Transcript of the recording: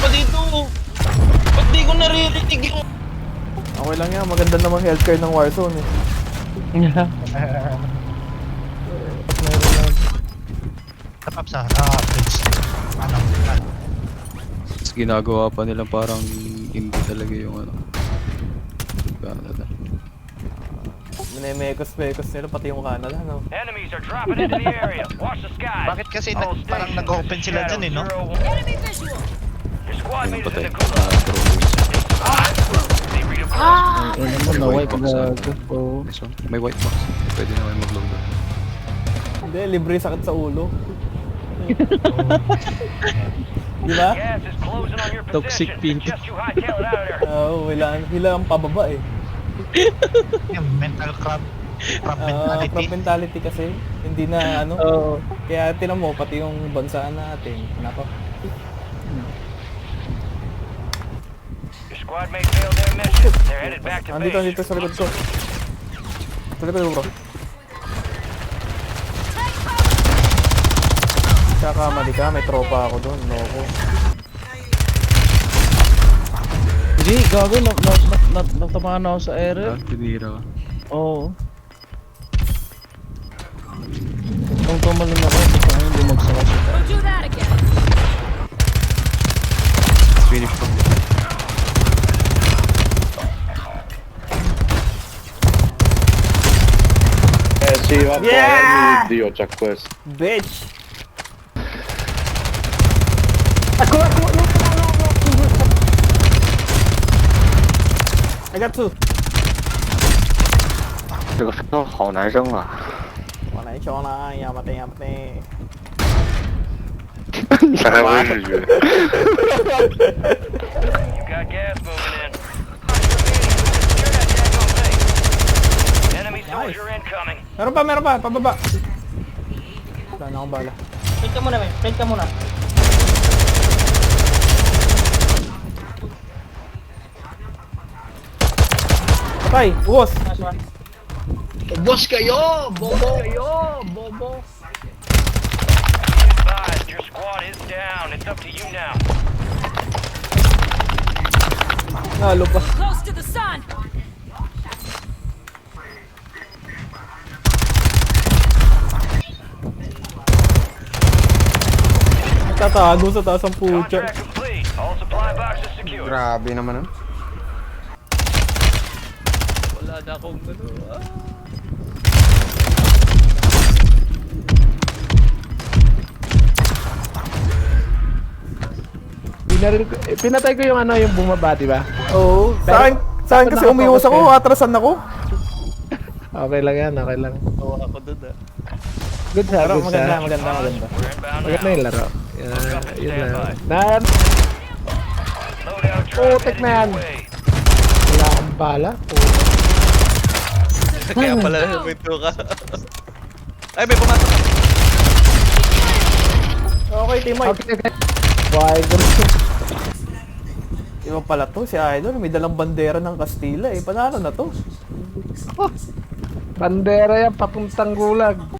pa dito. Ba't di ko naririnig yung... Okay lang yan, maganda namang healthcare ng Warzone eh. Tap sa bridge. Ano? Tapos ginagawa pa nila parang hindi talaga yung ano. Canada. Minemekos-mekos nila pati yung Canada, no? Enemies are dropping into the area. Watch the skies. Bakit kasi parang nag-open sila dyan eh, no? Enemy visual. Your squad Ayun mate is patay. in the gulag. They redeploy. Ayun naman, May na-wipe white box, na ah. ako. Oo. Nice one. May white box. Pwede na kayo mag-load doon. Hindi, libre sakit sa ulo. Di ba? Gas is closing on your Toxic position. pink. Suggest you hightail it out of there. Oo, kailangan pababa eh. Yung mental crab Prop mentality. mentality kasi, hindi na ano. Oo. Kaya tinan mo, pati yung bansa natin, nako. Your squad mate failed their mission. They're headed back to Andito base. sa likod ko. Sa likod ko, bro. Kakamali ka, may tropa ako doon, loko. Hindi, gago, natamaan ako sa area. Tinira ka. Oo. Nung tumalun ako, hindi ko ngayon bumagsak ako. Don't do that again. Finish pa. Sì, va Yeah! Dio c'ha questo. Bitch! I got two. 这个分好难扔啊！往哪球呢？要么的，要么的。你还会日语？ You got gas moving in. Secure that daggone base. Enemy soldier incoming. Meron pa, pababa. Wala na akong bala. Plate ka muna, men. Plate ka muna. Patay, uwos. Nice one. Boss kayo! Bobo kayo! Bobo! Be advised, your squad is down. It's up to you now. Nalo pa. Close to the sun. Tatago sa taas ang pucha. Contract complete. All supply boxes secured. Grabe naman ah. Wala na akong ano. Pinatay ko yung ano, yung bumaba, di ba? Oo. Sa akin kasi umiwas ako, atrasan ako. Okay lang yan, okay lang. Tawa ako doon ah. Good sa, Pero good sa. maganda. We're inbound Maganda now. yung laro. Yun lang. Loadout drop Putik headed na yan. your way. Wala akong bala. Kaya pala naminto ka. Ay, may pumasok. Okay, team Mike. Okay, okay. Bye, Iba pala to, si Idol. May dalang bandera ng Kastila eh. Panalo na to. Bandera yan, papuntang gulag.